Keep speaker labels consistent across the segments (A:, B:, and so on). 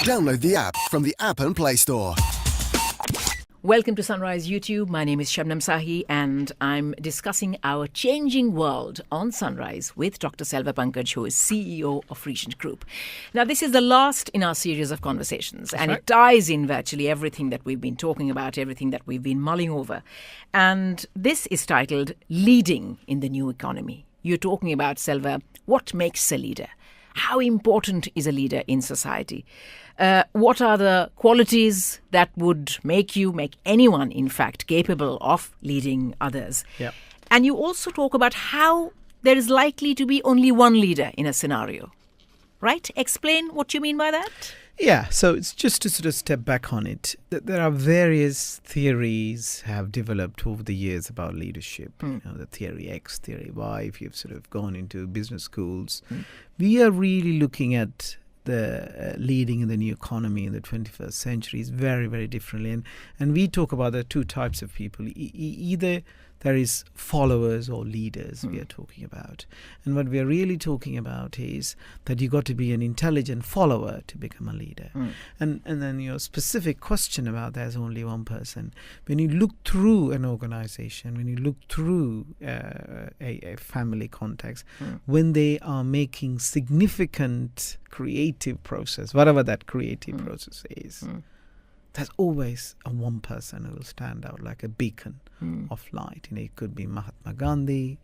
A: Download the app from the App and Play Store.
B: Welcome to Sunrise YouTube. My name is Shabnam Sahi and I'm discussing our changing world on Sunrise with Dr. Selva Pankaj, who is CEO of Regent Group. Now, this is the last in our series of conversations and it ties in virtually everything that we've been talking about, everything that we've been mulling over. And this is titled Leading in the New Economy. You're talking about, Selva, what makes a leader? How important is a leader in society? What are the qualities that would make anyone, in fact, capable of leading others?
C: Yep.
B: And you also talk about how there is likely to be only one leader in a scenario, right? Explain what you mean by that.
C: Yeah, so it's just to sort of step back on it. There are various theories have developed over the years about leadership. You know, the theory X, theory Y, if you've sort of gone into business schools. We are really looking at the leading in the new economy in the 21st century is very, very differently. And we talk about the two types of people. Either there is followers or leaders we are talking about. And what we are really talking about is that you got to be an intelligent follower to become a leader. And then your specific question about there's only one person. When you look through an organization, when you look through a family context, when they are making significant creative process, whatever that creative process is, there's always a one person who will stand out like a beacon of light. You know, it could be Mahatma Gandhi,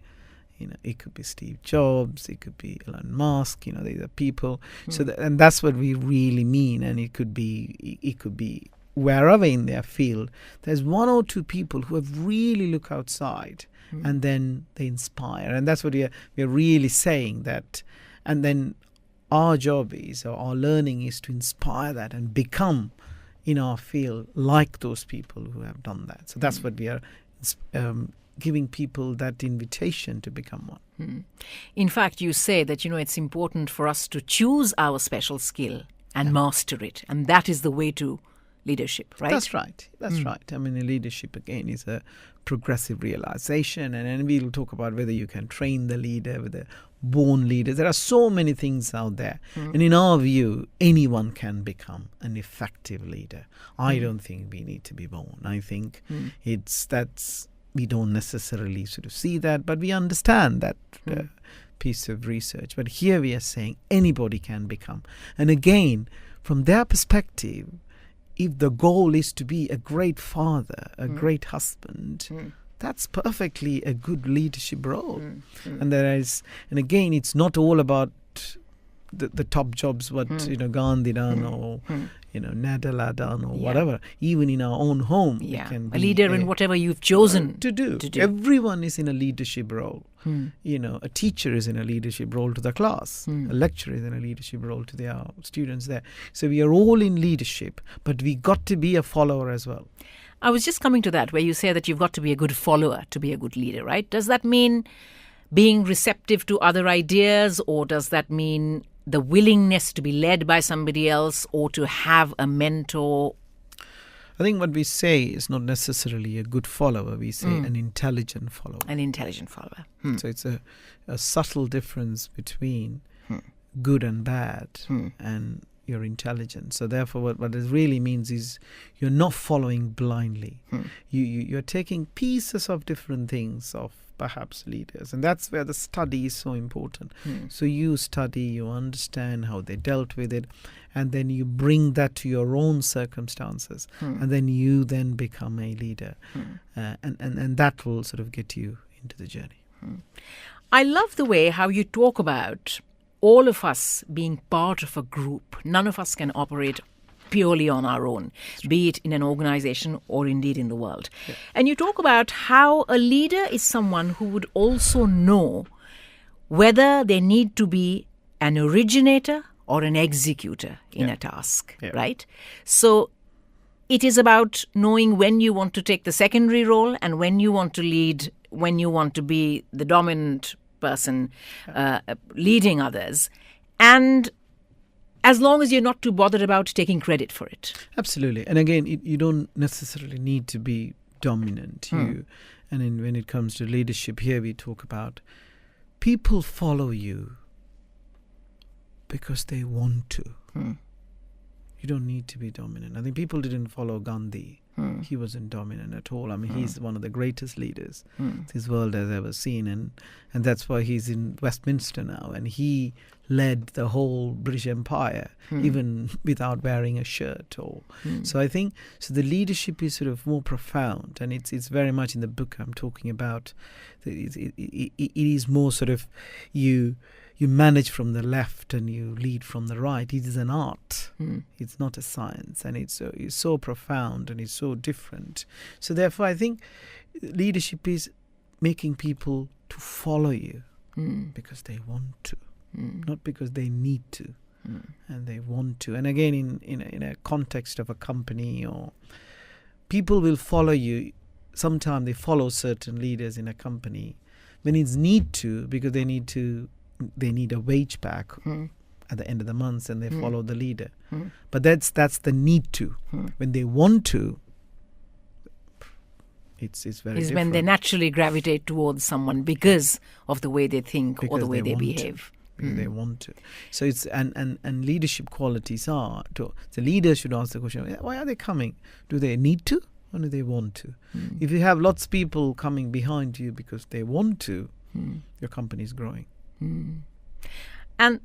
C: you know, it could be Steve Jobs, it could be Elon Musk. You know, these are people. So and that's what we really mean. And it could be wherever in their field. There's one or two people who have really look outside, and then they inspire. And that's what we are really saying that. And then our job is, or our learning is to inspire that and become in our field like those people who have done that. So that's what we are giving people that invitation to become one.
B: In fact, you say that, you know, it's important for us to choose our special skill and master it. And that is the way to leadership, right?
C: That's right. That's right. I mean, leadership, again, is a progressive realization. And then we'll talk about whether you can train the leader, whether born leaders. There are so many things out there. And in our view, anyone can become an effective leader. I don't think we need to be born. I think we don't necessarily sort of see that, but we understand that piece of research. But here we are saying anybody can become. And again, from their perspective, if the goal is to be a great father, a great husband, that's perfectly a good leadership role. And again, it's not all about the top jobs what Gandhi done or Nadala done or whatever. Even in our own home, we can be
B: a leader in whatever you've chosen
C: to do. Everyone is in a leadership role. You know, a teacher is in a leadership role to the class. A lecturer is in a leadership role to their students there. So we are all in leadership, but we got to be a follower as well.
B: I was just coming to that, where you say that you've got to be a good follower to be a good leader, right? Does that mean being receptive to other ideas, or does that mean the willingness to be led by somebody else or to have a mentor?
C: I think what we say is not necessarily a good follower. We say an intelligent follower.
B: An intelligent follower.
C: So it's a subtle difference between good and bad and your intelligence. So therefore what it really means is you're not following blindly. You're taking pieces of different things of perhaps leaders, and that's where the study is so important. So you study, you understand how they dealt with it, and then you bring that to your own circumstances, and then you then become a leader, and that will sort of get you into the journey.
B: I love the way how you talk about all of us being part of a group. None of us can operate purely on our own, be it in an organization or indeed in the world. And you talk about how a leader is someone who would also know whether they need to be an originator or an executor in a task, right? So it is about knowing when you want to take the secondary role and when you want to lead, when you want to be the dominant person leading others. And as long as you're not too bothered about taking credit for it.
C: Absolutely. And again, you don't necessarily need to be dominant. And when it comes to leadership, here we talk about people follow you because they want to. You don't need to be dominant. I think people didn't follow Gandhi. He wasn't dominant at all. I mean, he's one of the greatest leaders this world has ever seen. And that's why he's in Westminster now. And he led the whole British Empire, even without wearing a shirt. So I think, so the leadership is sort of more profound. And it's very much in the book I'm talking about. It is more sort of you manage from the left and you lead from the right. It is an art. It's not a science, and it's so profound and it's so different. So therefore, I think leadership is making people to follow you because they want to, not because they need to, and they want to. And again, in a context of a company, or people will follow you. Sometimes they follow certain leaders in a company when it's need to, because they need a wage back at the end of the month, and they follow the leader. But that's the need to. When they want to, it's very different.
B: When they naturally gravitate towards someone because of the way they think or the way they behave.
C: Because they want to. So it's and leadership qualities are the leader should ask the question: why are they coming? Do they need to, or do they want to? If you have lots of people coming behind you because they want to, your company is growing.
B: And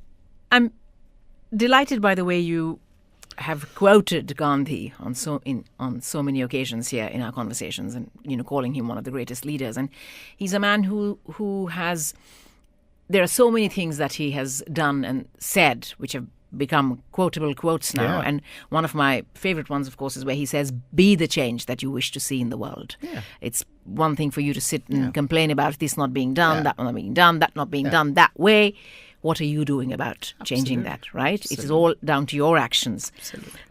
B: I'm delighted by the way you have quoted Gandhi on so many occasions here in our conversations, and calling him one of the greatest leaders. And he's a man who has. There are so many things that he has done and said which have become quotable quotes now.
C: Yeah.
B: And one of my favorite ones, of course, is where he says, "Be the change that you wish to see in the world."
C: Yeah.
B: It's one thing for you to sit and complain about this not being done, that not being done, that not being done that way. What are you doing about changing that, right? Absolutely. It is all down to your actions.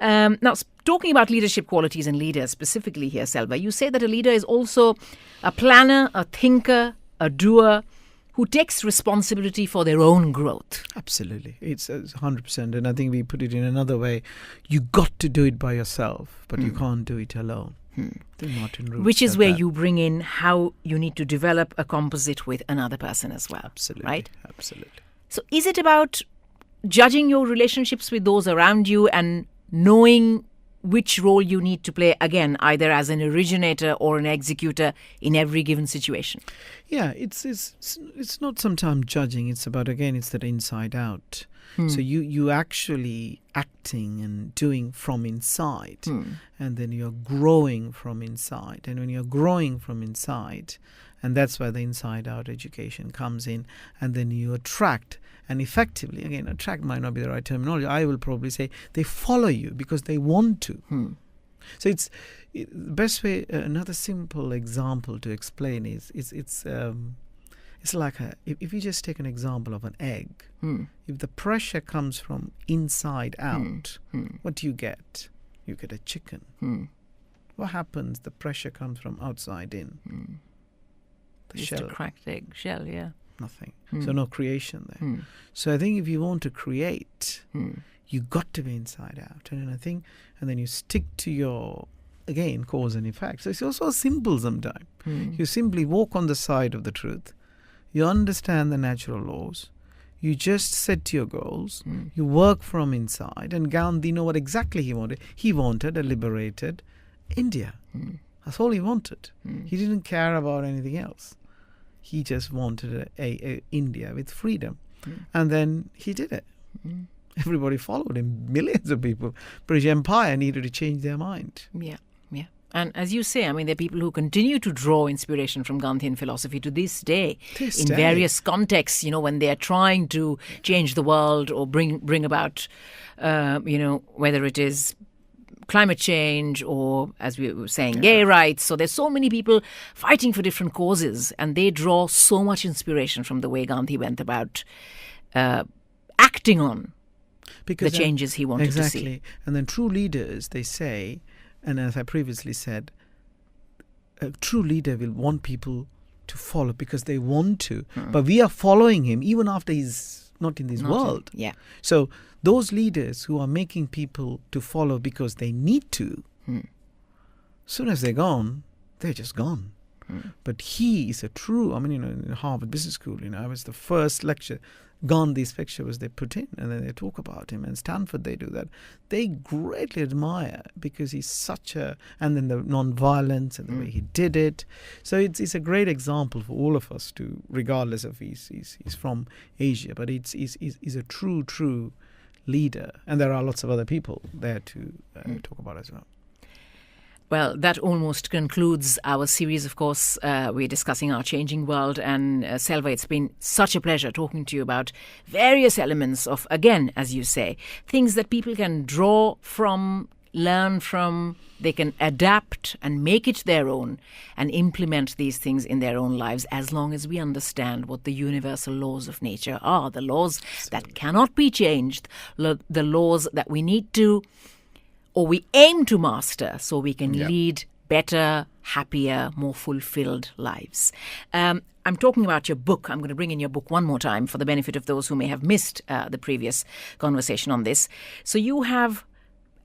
B: Now, talking about leadership qualities and leaders specifically here, Selva, you say that a leader is also a planner, a thinker, a doer, who takes responsibility for their own growth.
C: Absolutely. It's 100%. And I think we put it in another way. You got to do it by yourself, but you can't do it alone.
B: Which is where you bring in how you need to develop a composite with another person as well.
C: Absolutely.
B: Right?
C: Absolutely.
B: So is it about judging your relationships with those around you and knowing which role you need to play, again, either as an originator or an executor in every given situation?
C: Yeah, it's not sometimes judging. It's about, again, it's that inside out. So you actually acting and doing from inside, and then you're growing from inside. And when you're growing from inside, and that's where the inside out education comes in, and then you attract. And effectively, again, attract might not be the right terminology. I will probably say they follow you because they want to. So the best way. Another simple example to explain is it's like if you just take an example of an egg. If the pressure comes from inside out, what do you get? You get a chicken. What happens? The pressure comes from outside in. The
B: Just
C: shell.
B: a cracked egg shell, yeah.
C: Nothing. So no creation there. So I think if you want to create, you got to be inside out. And then you stick to your, again, cause and effect. So it's also simple sometimes. You simply walk on the side of the truth. You understand the natural laws. You just set your goals. You work from inside. And Gandhi knew what exactly he wanted. He wanted a liberated India. That's all he wanted. He didn't care about anything else. He just wanted a India with freedom. And then he did it. Everybody followed him. Millions of people. British Empire needed to change their mind.
B: Yeah. And as you say, I mean, there are people who continue to draw inspiration from Gandhian philosophy to this day in various contexts, when they are trying to change the world or bring about, whether it is climate change or, as we were saying, gay rights. So there's so many people fighting for different causes, and they draw so much inspiration from the way Gandhi went about acting on the changes he wanted to see.
C: Exactly. And then true leaders, they say, and as I previously said, a true leader will want people to follow because they want to. But we are following him even after he's not in this world. So those leaders who are making people to follow because they need to, as soon as they're gone, they're just gone. But he is a true, in Harvard Business School, I was the first lecture. Gandhi's picture was they put in, and then they talk about him. And Stanford, they do that. They greatly admire because he's and then the non-violence and the way he did it. So it's a great example for all of us to, regardless of he's from Asia, but he's a true leader. And there are lots of other people there to talk about as well.
B: Well, that almost concludes our series, of course. We're discussing our changing world. And Selva, it's been such a pleasure talking to you about various elements of, again, as you say, things that people can draw from, learn from, they can adapt and make it their own and implement these things in their own lives, as long as we understand what the universal laws of nature are, the laws that cannot be changed, the laws that we need to, or we aim to master, so we can lead better, happier, more fulfilled lives. I'm talking about your book. I'm going to bring in your book one more time for the benefit of those who may have missed the previous conversation on this. So you have,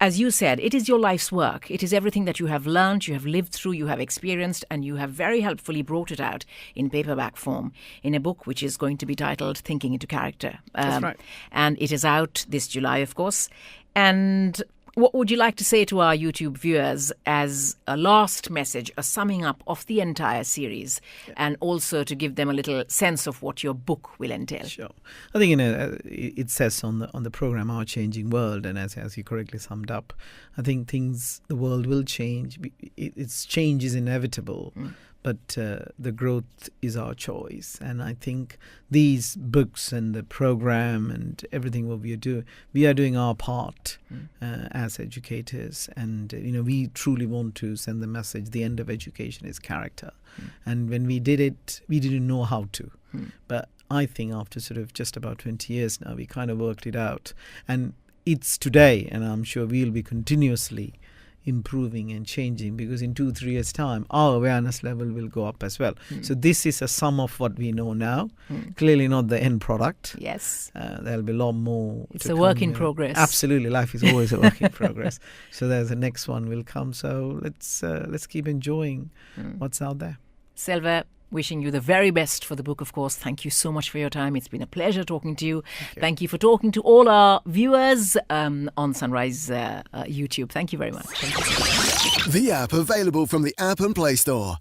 B: as you said, it is your life's work. It is everything that you have learned, you have lived through, you have experienced, and you have very helpfully brought it out in paperback form in a book which is going to be titled Thinking into Character.
C: That's right.
B: And it is out this July, of course. And what would you like to say to our YouTube viewers as a last message, a summing up of the entire series, and also to give them a little sense of what your book will entail?
C: Sure. I think it says on the program Our Changing World, and as you correctly summed up, I think the world will change. Its change is inevitable. But the growth is our choice. And I think these books and the program and everything what we are doing our part as educators. And, we truly want to send the message, the end of education is character. And when we did it, we didn't know how to. But I think after sort of just about 20 years now, we kind of worked it out. And it's today, and I'm sure we'll be continuously improving and changing, because in 2-3 years time our awareness level will go up as well. So this is a sum of what we know now, clearly not the end product.
B: Yes,
C: there'll be a lot more.
B: It's a work in progress.
C: Absolutely, life is always a work in progress. So there's the next one will come, so let's keep enjoying what's out there.
B: Selva, wishing you the very best for the book, of course. Thank you so much for your time. It's been a pleasure talking to you. Thank you for talking to all our viewers on Sunrise YouTube. Thank you very much.
A: The app available from the App and Play Store.